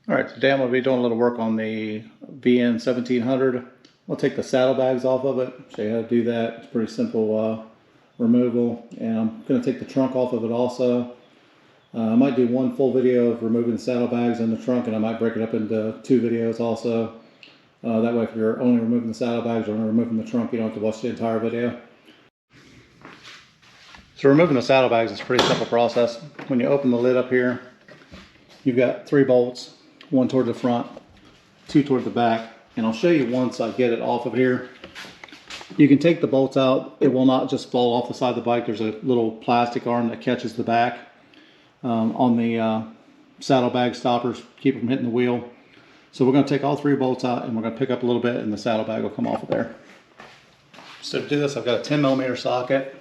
Alright, today I'm going to be doing a little work on the VN1700. I'll take the saddlebags off of it, show you how to do that. It's pretty simple removal. And I'm going to take the trunk off of it also. I might do one full video of removing the saddlebags and the trunk, and I might break it up into two videos also. That way if you're only removing the saddlebags or only removing the trunk, you don't have to watch the entire video. So removing the saddlebags is a pretty simple process. When you open the lid up here, you've got 3 bolts. One toward the front, 2 toward the back, and I'll show you once I get it off of here. You can take the bolts out. It will not just fall off the side of the bike. There's a little plastic arm that catches the back on the saddlebag stoppers, keep them hitting the wheel. So we're going to take all 3 bolts out, and we're going to pick up a little bit, and the saddlebag will come off of there. So to do this, I've got a 10mm socket.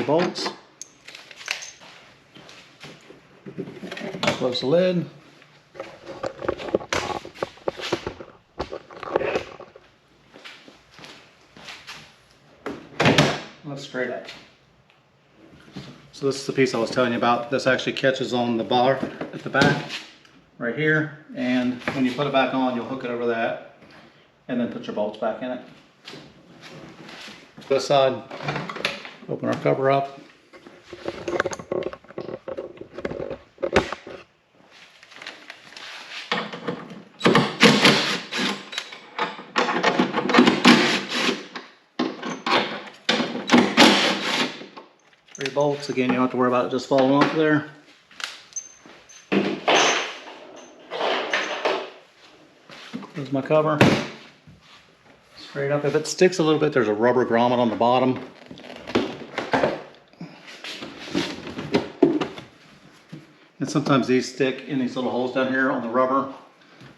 Bolts. Close the lid. Let's straight up. So this is the piece I was telling you about. This actually catches on the bar at the back right here, and when you put it back on, you'll hook it over that and then put your bolts back in it. This side, open our cover up. Three bolts. Again, you don't have to worry about it just falling off there. There's my cover. Straight up. If it sticks a little bit, there's a rubber grommet on the bottom. And sometimes these stick in these little holes down here on the rubber.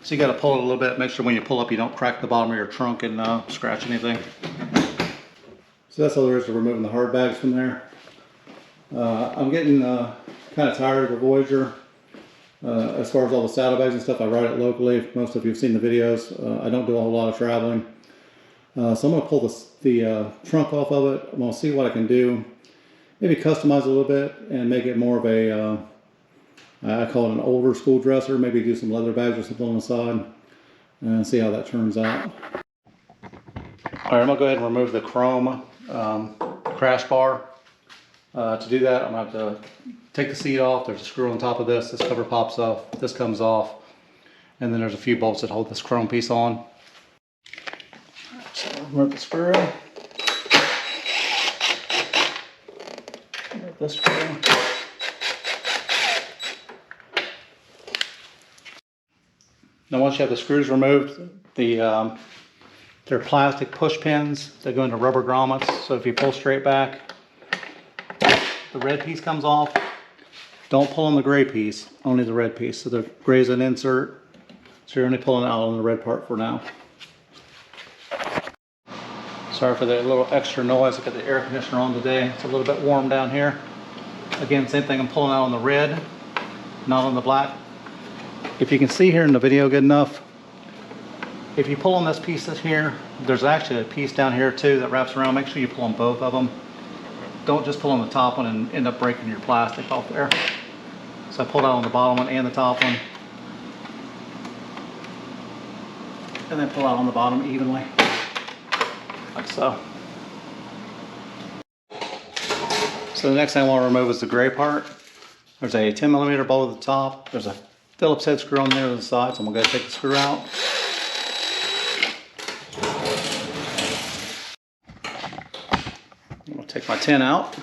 So you got to pull it a little bit. Make sure when you pull up you don't crack the bottom of your trunk and scratch anything. So that's all there is to removing the hard bags from there. I'm getting kind of tired of the Voyager. As far as all the saddlebags and stuff, I ride it locally. Most of you have seen the videos. I don't do a whole lot of traveling. So I'm going to pull the trunk off of it. I'm going to see what I can do. Maybe customize a little bit and make it more of a I call it an older school dresser. Maybe do some leather bags or something on the side and see how that turns out. Alright, I'm going to go ahead and remove the chrome crash bar. To do that, I'm going to have to take the seat off. There's a screw on top of this. This cover pops off. This comes off. And then there's a few bolts that hold this chrome piece on. So remove the screw. Remove this screw. Now once you have the screws removed, they're plastic push pins that go into rubber grommets. So if you pull straight back, the red piece comes off. Don't pull on the gray piece, only the red piece. So the gray is an insert, so you're only pulling out on the red part for now. Sorry for the little extra noise. I've got the air conditioner on today. It's a little bit warm down here. Again, same thing, I'm pulling out on the red, not on the black. If you can see here in the video good enough, if you pull on this piece here, there's actually a piece down here too that wraps around. Make sure you pull on both of them. Don't just pull on the top one and end up breaking your plastic off there. So I pulled out on the bottom one and the top one. And then pull out on the bottom evenly, like so. So the next thing I want to remove is the gray part. There's a 10mm bolt at the top. There's a Phillips head screw on there on the side, so I'm going to take the screw out. I'm going to take my tin out.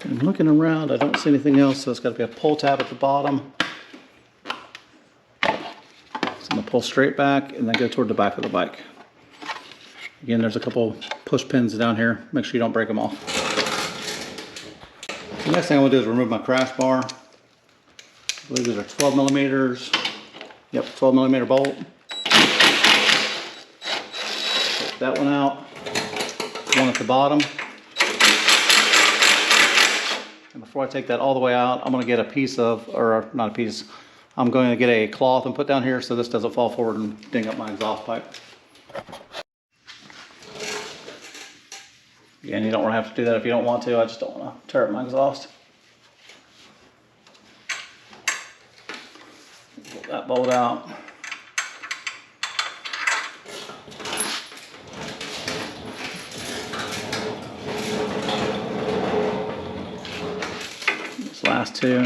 I'm looking around, I don't see anything else, so it's got to be a pull tab at the bottom. I'm going to pull straight back and then go toward the back of the bike. Again, there's a couple push pins down here. Make sure you don't break them off. The next thing I want to do is remove my crash bar. I believe these are 12 millimeters. Yep, 12 millimeter bolt. that one out, one at the bottom. And before I take that all the way out, I'm going to get a piece of, or not a piece, I'm going to get a cloth and put down here so this doesn't fall forward and ding up my exhaust pipe. Again, you don't really have to do that if you don't want to. I just don't want to tear up my exhaust. Pull that bolt out. These last two.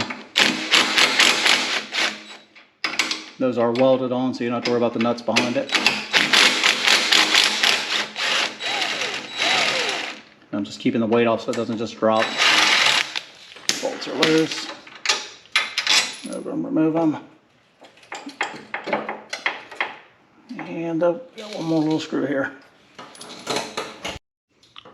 Those are welded on, so you don't have to worry about the nuts behind it. I'm just keeping the weight off so it doesn't just drop. Bolts are loose. Move them, remove them. And I've got one more little screw here.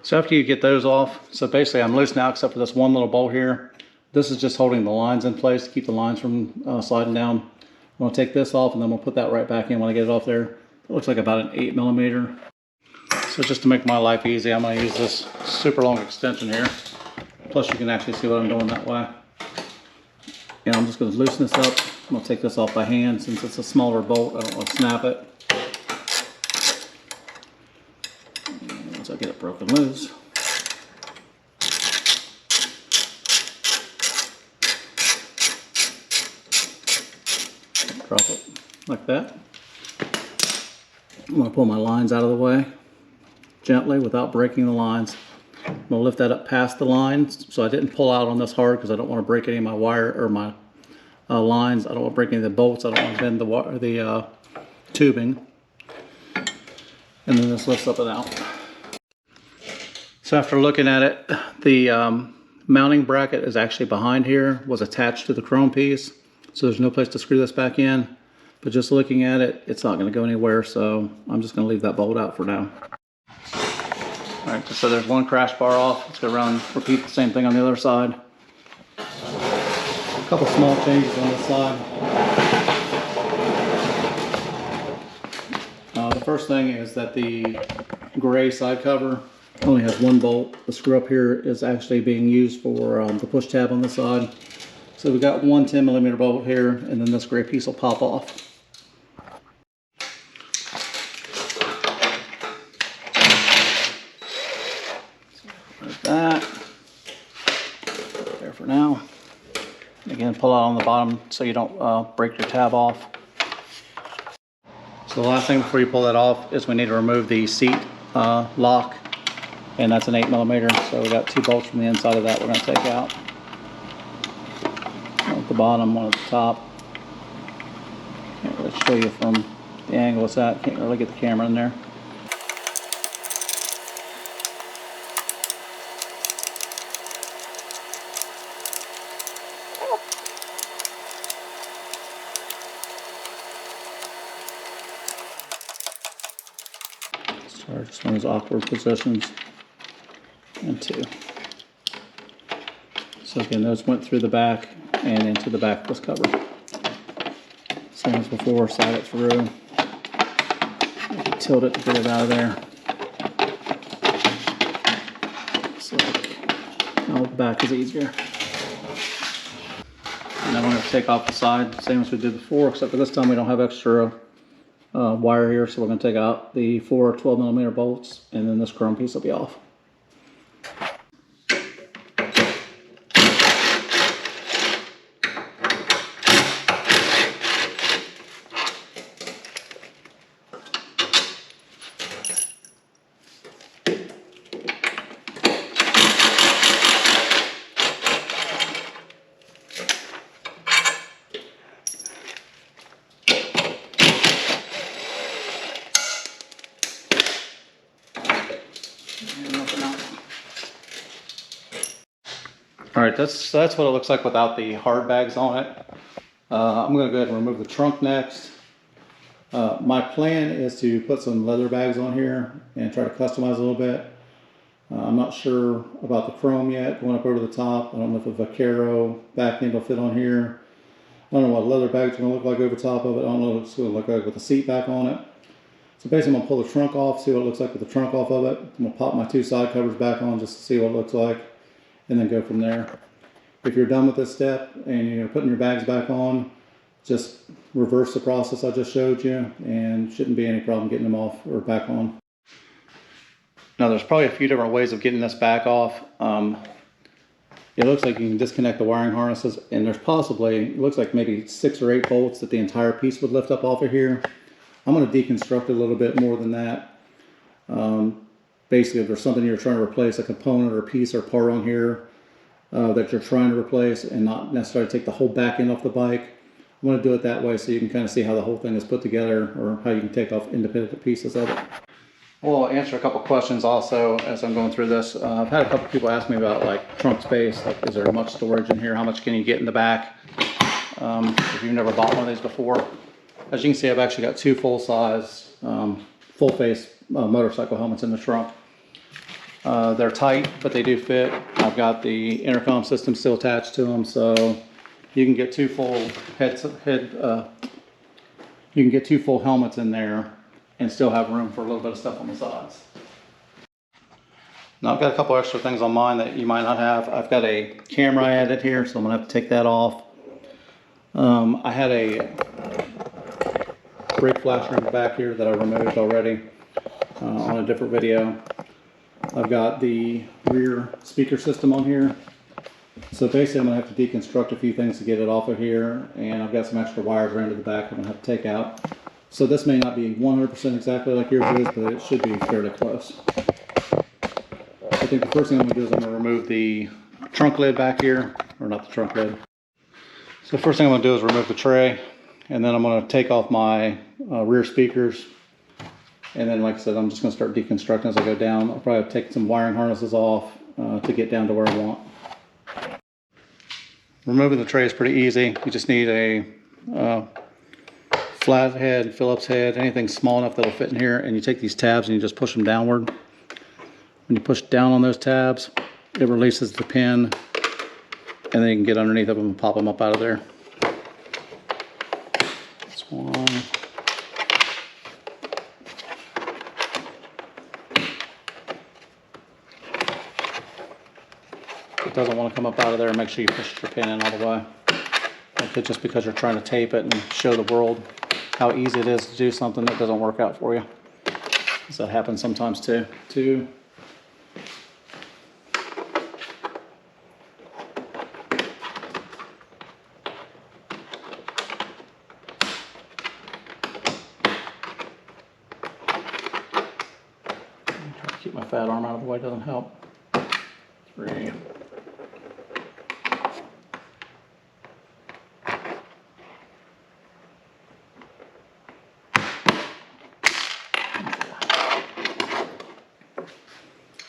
So after you get those off, so basically I'm loose now except for this one little bolt here. This is just holding the lines in place to keep the lines from sliding down. I'm going to take this off and then we'll put that right back in when I get it off there. It looks like about an 8mm. So just to make my life easy, I'm going to use this super long extension here. Plus you can actually see what I'm doing that way. And I'm just going to loosen this up. I'm going to take this off by hand since it's a smaller bolt. I don't want to snap it. And once I get it broken loose, drop it like that. I'm going to pull my lines out of the way gently without breaking the lines. I'm going to lift that up past the lines so I didn't pull out on this hard because I don't want to break any of my wire or my lines. I don't want to break any of the bolts. I don't want to bend the tubing. And then this lifts up and out. So after looking at it, the mounting bracket is actually behind here, was attached to the chrome piece. So there's no place to screw this back in. But just looking at it, it's not going to go anywhere. So I'm just going to leave that bolt out for now. Alright, so there's one crash bar off. Let's go around and repeat the same thing on the other side. A couple small changes on this side. The first thing is that the gray side cover only has one bolt. The screw up here is actually being used for the push tab on the side. So we got one 10mm bolt here, and then this gray piece will pop off. Like that. There for now. Again, pull out on the bottom so you don't break your tab off. So the last thing before you pull that off is we need to remove the seat lock, and that's an 8mm. So we got two bolts from the inside of that we're going to take out. One at the bottom, one at the top. Can't really show you from the angle it's at. Can't really get the camera in there. Sorry, just one of those awkward positions. And two. So again, those went through the back and into the back of this cover. Same as before, slide it through. Tilt it to get it out of there. So, now the back is easier. And then we're going to take off the side, same as we did before, except for this time we don't have extra wire here, so we're going to take out the 4 12mm bolts, and then this chrome piece will be off. Alright, that's what it looks like without the hard bags on it. I'm going to go ahead and remove the trunk next. My plan is to put some leather bags on here and try to customize a little bit. I'm not sure about the chrome yet, going up over the top. I don't know if a Vaquero back end will fit on here. I don't know what leather bags are going to look like over top of it. I don't know what it's going to look like with the seat back on it. So basically I'm going to pull the trunk off, see what it looks like with the trunk off of it. I'm going to pop my two side covers back on just to see what it looks like, and then go from there. If you're done with this step and you're putting your bags back on, just reverse the process I just showed you, and shouldn't be any problem getting them off or back on. Now there's probably a few different ways of getting this back off. It looks like you can disconnect the wiring harnesses, and there's possibly, it looks like maybe 6 or 8 bolts that the entire piece would lift up off of here. I'm going to deconstruct it a little bit more than that. Basically, if there's something you're trying to replace, a component or a piece or part on here that you're trying to replace, and not necessarily take the whole back end off the bike, I'm going to do it that way so you can kind of see how the whole thing is put together, or how you can take off independent pieces of it. We'll answer a couple questions also as I'm going through this. I've had a couple people ask me about like trunk space, like is there much storage in here? How much can you get in the back? If you've never bought one of these before. As you can see, I've actually got 2 full-size, full-face motorcycle helmets in the trunk. They're tight, but they do fit. I've got the intercom system still attached to them, so you can get 2 full you can get 2 full helmets in there and still have room for a little bit of stuff on the sides. Now I've got a couple extra things on mine that you might not have. I've got a camera I added here, so I'm gonna have to take that off. I had a brake flasher in the back here that I removed already on a different video. I've got the rear speaker system on here. So basically I'm gonna have to deconstruct a few things to get it off of here, and I've got some extra wires around to the back I'm gonna have to take out. So this may not be 100% exactly like yours is, but it should be fairly close. I think the first thing I'm going to do is I'm going to remove the trunk lid back here, or not the trunk lid. So the first thing I'm going to do is remove the tray, and then I'm going to take off my rear speakers. And then, like I said, I'm just going to start deconstructing as I go down. I'll probably take some wiring harnesses off to get down to where I want. Removing the tray is pretty easy. You just need a flat head, Phillips head, anything small enough that'll fit in here, and you take these tabs and you just push them downward. When you push down on those tabs, it releases the pin, and then you can get underneath of them and pop them up out of there. This one. If it doesn't want to come up out of there, make sure you push your pin in all the way. Okay, just because you're trying to tape it and show the world how easy it is to do something that doesn't work out for you. So that happens sometimes too. Try to keep my fat arm out of the way, doesn't help. 3.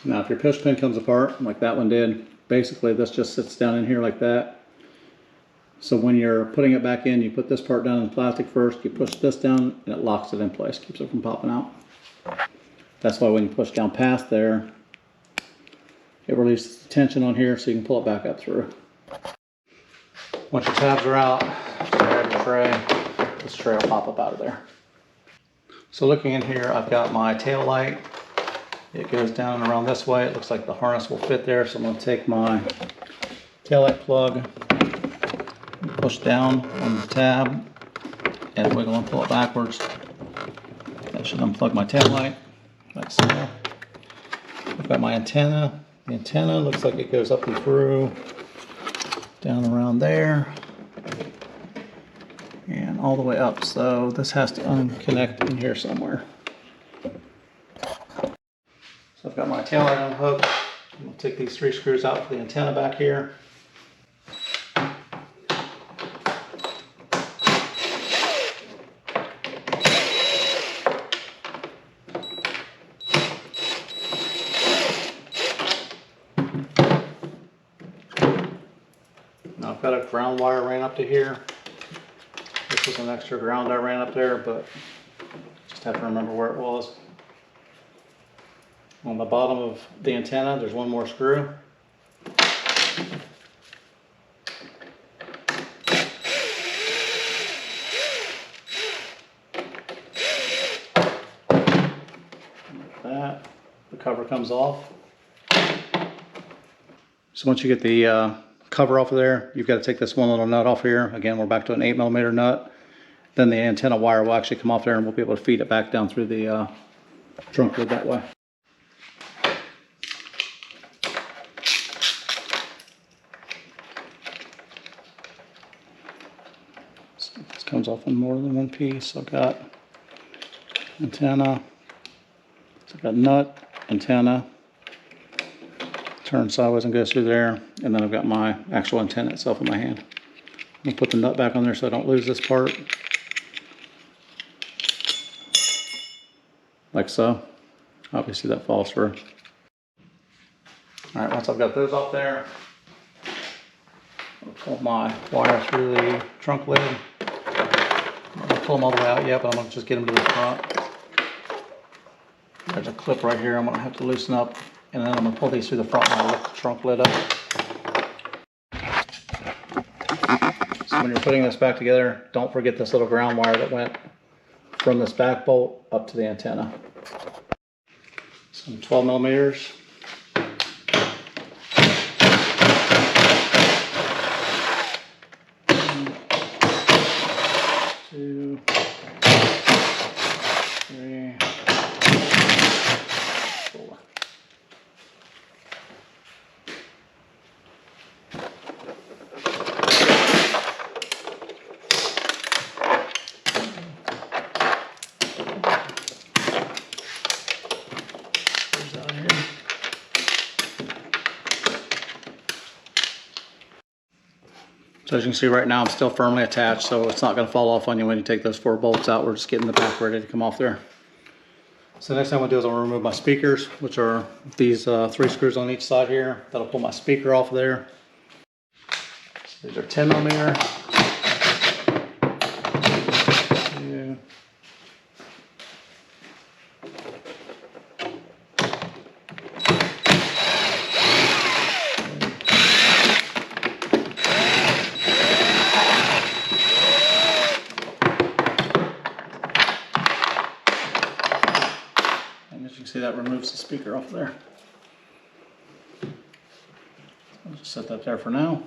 Now if your push pin comes apart, like that one did, basically this just sits down in here like that. So when you're putting it back in, you put this part down in the plastic first, you push this down, and it locks it in place, keeps it from popping out. That's why when you push down past there, it releases the tension on here so you can pull it back up through. Once your tabs are out, grab your tray, this tray will pop up out of there. So looking in here, I've got my tail light. It goes down and around this way. It looks like the harness will fit there, so I'm going to take my taillight plug, push down on the tab, and wiggle and pull it backwards. That should unplug my taillight, like so. I've got my antenna. The antenna looks like it goes up and through, down around there, and all the way up. So this has to unconnect in here somewhere. So I've got my tail light unhooked. I'm going to take these 3 screws out for the antenna back here. Now I've got a ground wire ran up to here. This was an extra ground I ran up there, but just have to remember where it was. On the bottom of the antenna, there's one more screw. the cover comes off. So once you get the cover off of there, you've got to take this one little nut off here. Again, we're back to an 8mm nut. Then the antenna wire will actually come off there and we'll be able to feed it back down through the trunk lid that way. So this comes off in more than one piece. So I've got antenna, so I've got nut, antenna, turn sideways and goes through there, and then I've got my actual antenna itself in my hand. I'm going to put the nut back on there so I don't lose this part. Like so. Obviously that falls through. Alright, once I've got those off there, I'll pull my wire through the trunk lid. I'm not going to pull them all the way out yet, but I'm going to just get them to the front. There's a clip right here I'm going to have to loosen up, and then I'm going to pull these through the front and I'll lift the trunk lid up. So when you're putting this back together, don't forget this little ground wire that went from this back bolt up to the antenna. Some 12mm. Two, three, four. So as you can see right now, I'm still firmly attached, so it's not going to fall off on you when you take those 4 bolts out. We're just getting the back ready to come off there. So the next thing I'm going to do is I'm going to remove my speakers, which are these 3 screws on each side here. That'll pull my speaker off of there. So these are 10mm. 2. See, that removes the speaker off there. I'll just set that there for now.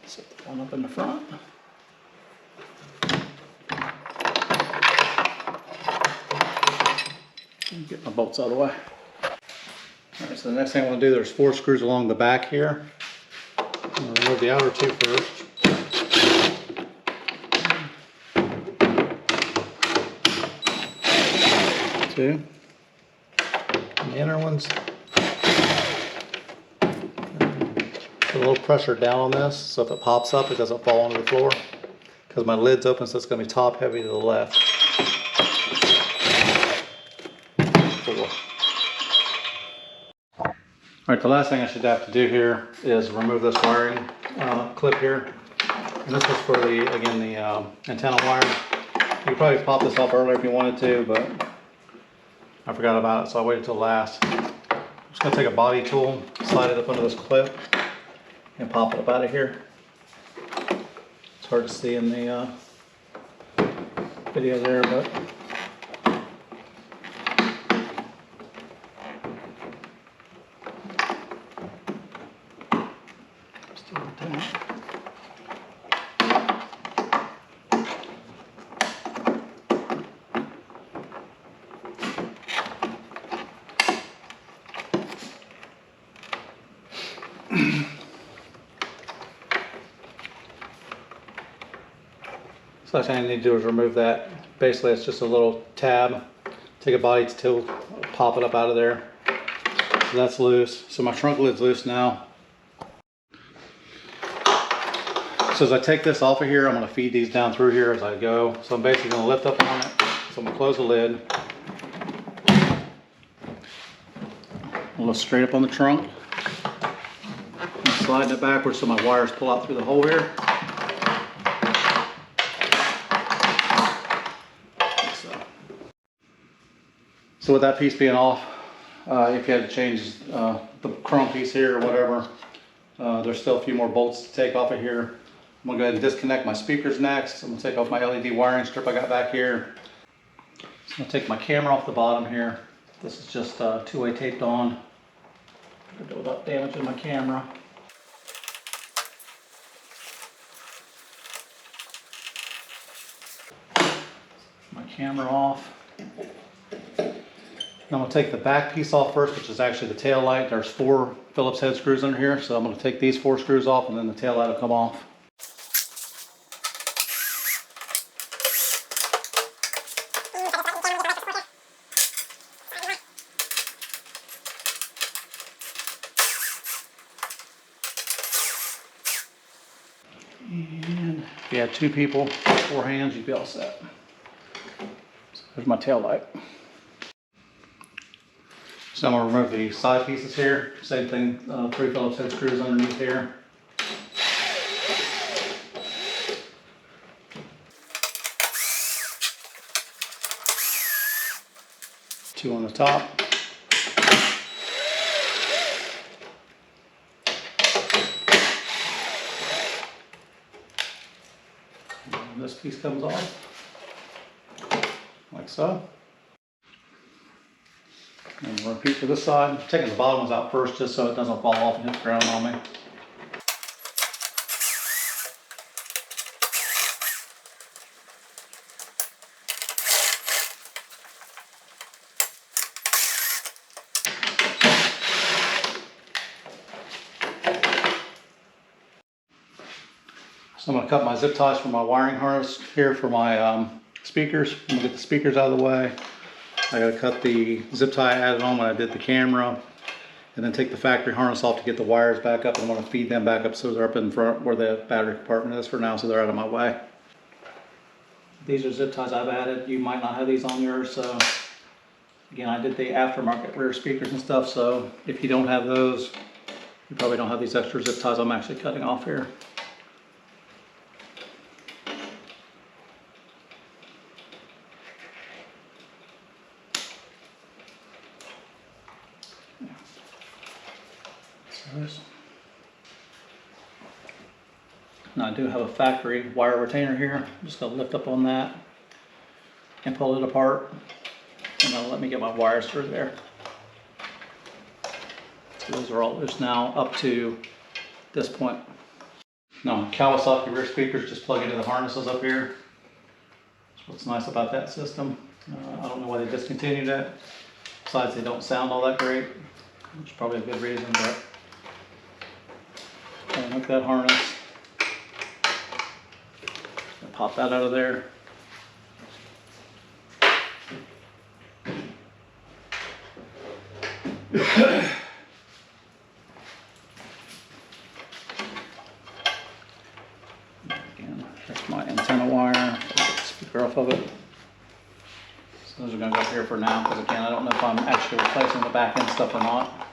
Set the one up in the front. Get my bolts out of the way. Alright, so the next thing I want to do, there's 4 screws along the back here. I'm going to remove the outer 2 first. Two. And the inner ones. Put a little pressure down on this so if it pops up it doesn't fall onto the floor. Because my lid's open, so it's going to be top heavy to the left. 4. Alright, the last thing I should have to do here is remove this wiring clip here. And this is for the, again, the antenna wire. You could probably pop this off earlier if you wanted to, but I forgot about it, so I waited till last. I'm just going to take a body tool, slide it up under this clip, and pop it up out of here. It's hard to see in the video there, but so last thing I need to do is remove that. Basically it's just a little tab. Take a body tool, pop it up out of there. So that's loose. So my trunk lid's loose now. So as I take this off of here, I'm going to feed these down through here as I go. So I'm basically going to lift up on it. So I'm going to close the lid. A little straight up on the trunk. I'm sliding it backwards so my wires pull out through the hole here. So with that piece being off, if you had to change the chrome piece here or whatever, there's still a few more bolts to take off of here. I'm gonna go ahead and disconnect my speakers next. I'm gonna take off my LED wiring strip I got back here. So I'm gonna take my camera off the bottom here. This is just two-way taped on. Without damaging my camera. My camera off. I'm going to take the back piece off first, which is actually the tail light. There's 4 Phillips head screws under here, so I'm going to take these 4 screws off and then the tail light will come off. And if you had 2 people, 4 hands, you'd be all set. So there's my tail light. So I'm going to remove the side pieces here. Same thing, 3 Phillips head screws underneath here. Two on the top. And this piece comes off, like so. And we'll repeat for this side. I'm taking the bottom ones out first just so it doesn't fall off and hit the ground on me. So I'm going to cut my zip ties for my wiring harness here for my speakers. I'm going to get the speakers out of the way. I got to cut the zip tie I added on when I did the camera, and then take the factory harness off to get the wires back up. And I want to feed them back up so they're up in front where the battery compartment is for now, so they're out of my way. These are zip ties I've added. You might not have these on yours, so again, I did the aftermarket rear speakers and stuff, so if you don't have those, you probably don't have these extra zip ties I'm actually cutting off here. Now I do have a factory wire retainer here. I'm just going to lift up on that and pull it apart, and that'll let me get my wires through there. So those are all loose now up to this point. Now Kawasaki rear speakers just plug into the harnesses up here. That's what's nice about that system. I don't know why they discontinued it. Besides, they don't sound all that great, which is probably a good reason, but look that harness. Pop that out of there. Again, there's my antenna wire. Get the speaker off of it. So those are going to go up here for now, because again, I don't know if I'm actually replacing the back end stuff or not.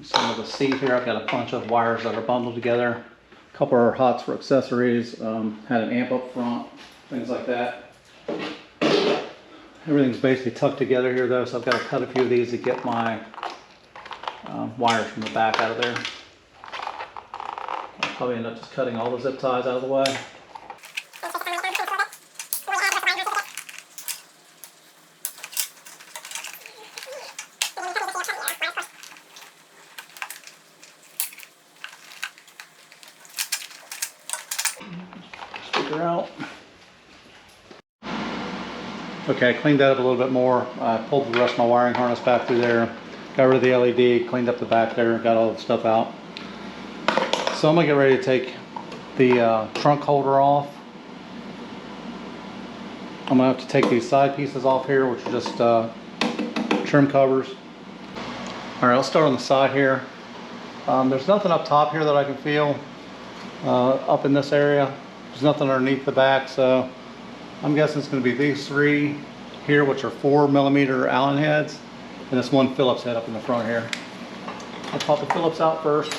Some of the seat here, I've got a bunch of wires that are bundled together. A couple are hots for accessories, had an amp up front, things like that. Everything's basically tucked together here though, so I've got to cut a few of these to get my wires from the back out of there. I'll probably end up just cutting all the zip ties out of the way. Out. Okay, I cleaned that up a little bit more. I pulled the rest of my wiring harness back through there, got rid of the LED, cleaned up the back there, got all the stuff out. So I'm gonna get ready to take the trunk holder off. I'm gonna have to take these side pieces off here, which are just trim covers. All right, I'll start on the side here. There's nothing up top here that I can feel up in this area. There's nothing underneath the back, so I'm guessing it's going to be these three here, which are 4mm Allen heads, and this one Phillips head up in the front here. I'll pop the Phillips out first.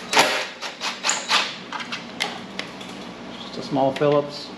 Just a small Phillips.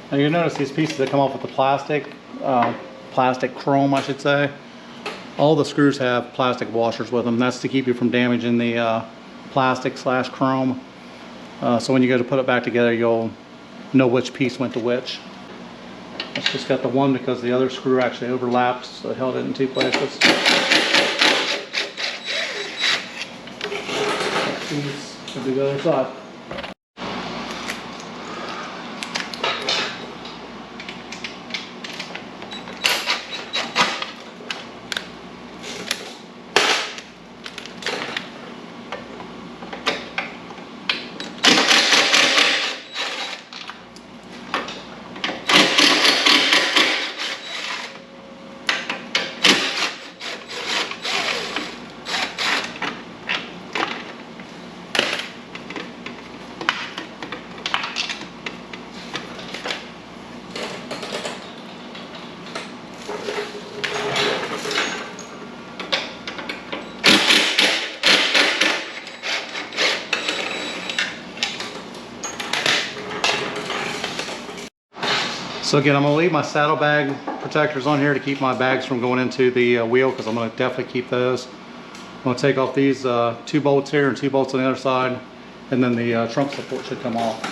Now you'll notice these pieces that come off with the plastic chrome, I should say. All the screws have plastic washers with them. That's to keep you from damaging the plastic / chrome. So when you go to put it back together, you'll know which piece went to which. It's just got the one because the other screw actually overlapped, so it held it in two places. We'll do the other side. So again, I'm going to leave my saddlebag protectors on here to keep my bags from going into the wheel, because I'm going to definitely keep those. I'm going to take off these 2 bolts here and 2 bolts on the other side, and then the trunk support should come off.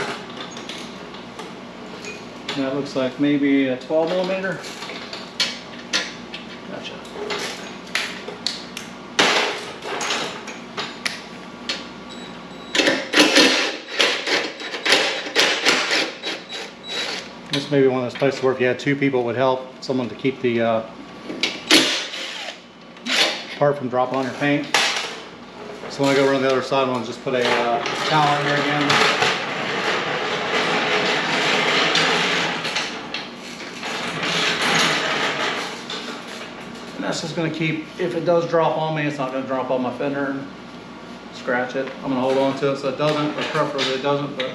And that looks like maybe a 12mm. Gotcha. This may be one of those places where if you had 2 people, it would help someone to keep the part from dropping on your paint. So when I go around the other side, I'm going to just put a towel in here again. And that's just going to keep, if it does drop on me, it's not going to drop on my fender and scratch it. I'm going to hold on to it so it doesn't, or preferably it doesn't, but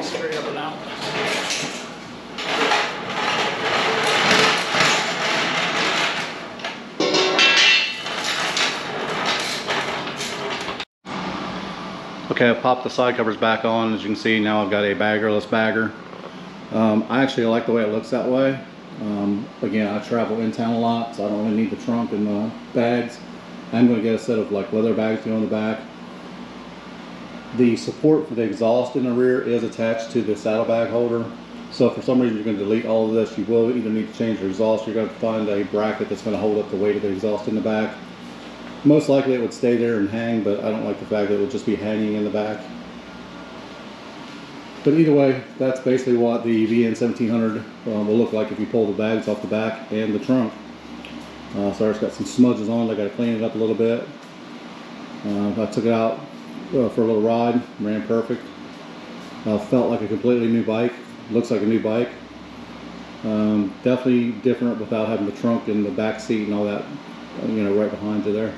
straight up and out. Okay, I've popped the side covers back on. As you can see, now I've got a baggerless bagger. I actually like the way it looks that way. Again, I travel in town a lot, so I don't really need the trunk and the bags. I'm going to get a set of like leather bags to go in the back. The support for the exhaust in the rear is attached to the saddlebag holder. So if for some reason you're going to delete all of this, you will either need to change your exhaust. You're going to find a bracket that's going to hold up the weight of the exhaust in the back. Most likely it would stay there and hang, but I don't like the fact that it would just be hanging in the back. But either way, that's basically what the VN1700 will look like if you pull the bags off the back and the trunk. So it's got some smudges on it. I got to clean it up a little bit. I took it out for a little ride, ran perfect. Felt like a completely new bike. Looks like a new bike. Definitely different without having the trunk and the back seat and all that, you know, right behind you there.